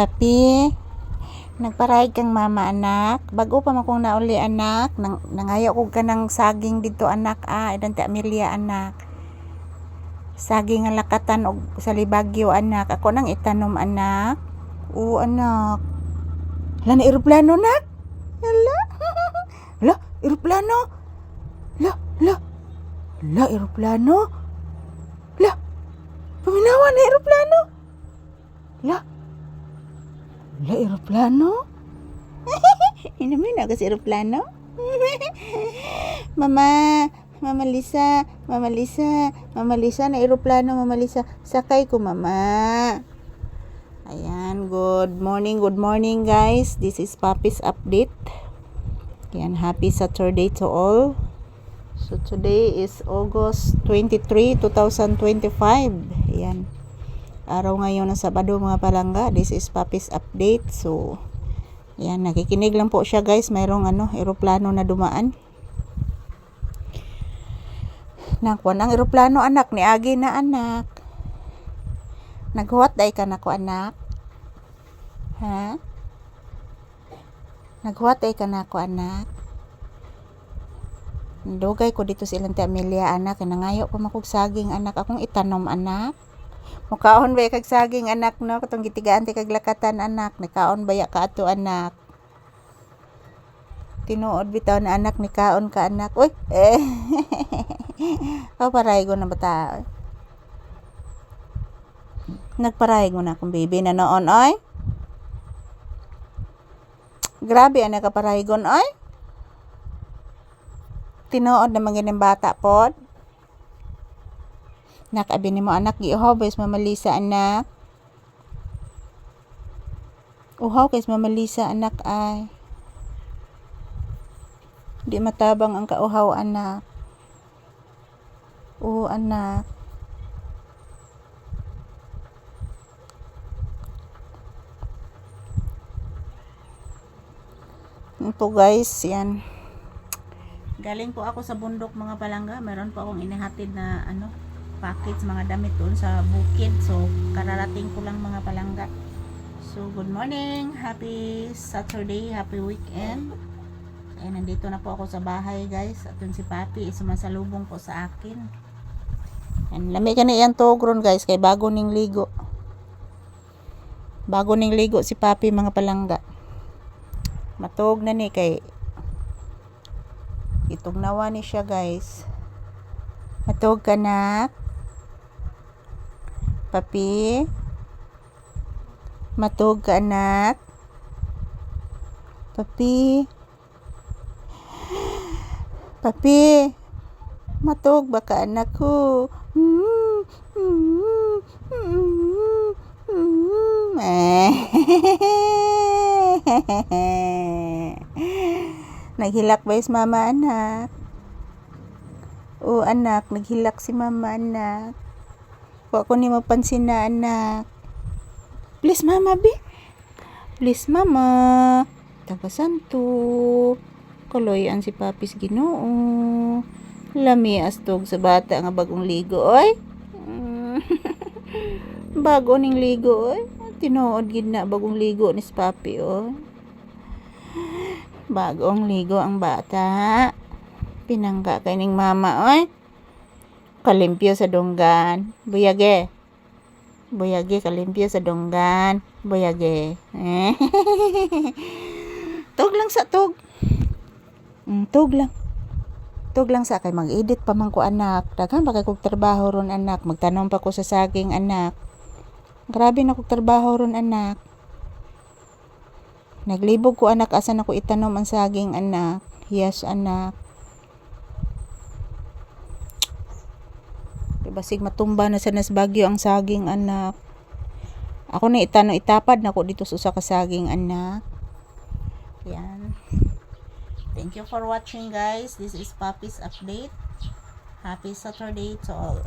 Papi, nagparahig kang mama anak. Bago pa man kong nauli anak. Nangayo ko ka ng saging dito anak. Idan ti Amelia anak. Saging nga lakatan og sa Libagyo anak. Ako nang itanom anak. Oo anak. Hala na eroplano nak. Hala. Hala, eroplano. Hala, hala. Hala, eroplano. Hala. Paminawa na eroplano. Hala. Hala, eroplano. Inamin na kasi eroplano. Mama Lisa, na eroplano, Mama Lisa. Sakay ko, Mama. Ayan, good morning guys. This is Papi's update. Ayan, happy Saturday to all. So today is August 23, 2025. Ayan. Araw ngayon ng Sabado mga palangga. This is Papi's update. So ayan, nakikinig lang po siya guys. Mayroong eroplano na dumaan. Nakuha ng eroplano anak, ni Agi na anak. Naghuwat day ka na ko anak. Ha? Naghuwat day ka na ko anak. Dugay ko dito sa ilang ti Amelia anak. Nangayo pa makog saging anak. Akong itanom anak. Mukaon ba kag saging anak no? Katong gitigaan ti kag lakatan anak. Nikaon ba ya ka ato anak? Tinuod bitaw na anak ni kaon ka anak. Uy, paray ko na bata. Nagparay ko na akong baby na noon oy. Grabe anak ka paraygon oy. Tinuod na mga bata pod. Nakabi ni mo anak giuhaw bes Mama Lisa anak. Uhaw kay Mama Lisa anak ay. Di matabang ang kauhaw anak. Oo anak. Ito guys, yan. Galing po ako sa bundok mga palangga. Meron po akong inihatid na package mga damit doon sa bukid. So kararating ko lang mga palangga. So good morning, happy Saturday, happy weekend. Nandito na po ako sa bahay guys. At yun si Papi sumasalubong po sa akin. Lami ka na yan togron guys. Kay bago ning ligo. Bago ning ligo si Papi mga palangga. Matog na ni kay itugnawa ni siya guys. Matog ka na Papi. Matog ka anak. Papi. Papi, matog baka anak ko. Naghilak ba si mama anak? O anak, naghilak si mama anak. Wa ko ni mapansin na anak. Please mama be. Please mama. Tagasanto. Kaloyan si Papis Ginoo. Lami astog sa bata nga bagong ligo oy. Bago ning ligo oy. Tinuod gid na bagong ligo ni si Papi oy. Bagong ligo ang bata. Pinangga kay ning mama oy. Kalimpyo sa donggan. Buyage. Buyage kalimpyo sa donggan. Buyage. Tog lang sa tog. Tug lang sa kay mag-edit pa man ko anak. Daghan pa kay kog trabaho ron anak. Magtanom pa ko sa saging anak. Grabe na kog trabaho ron anak. Naglibog ko anak asan ako itanom ang saging anak. Yes anak. Basig matumba na sa Nasbagyo ang saging anak. Ako na itapad na ko dito sa usa ka saging anak. Yan. Thank you for watching guys. This is Papi's update. Happy Saturday to all.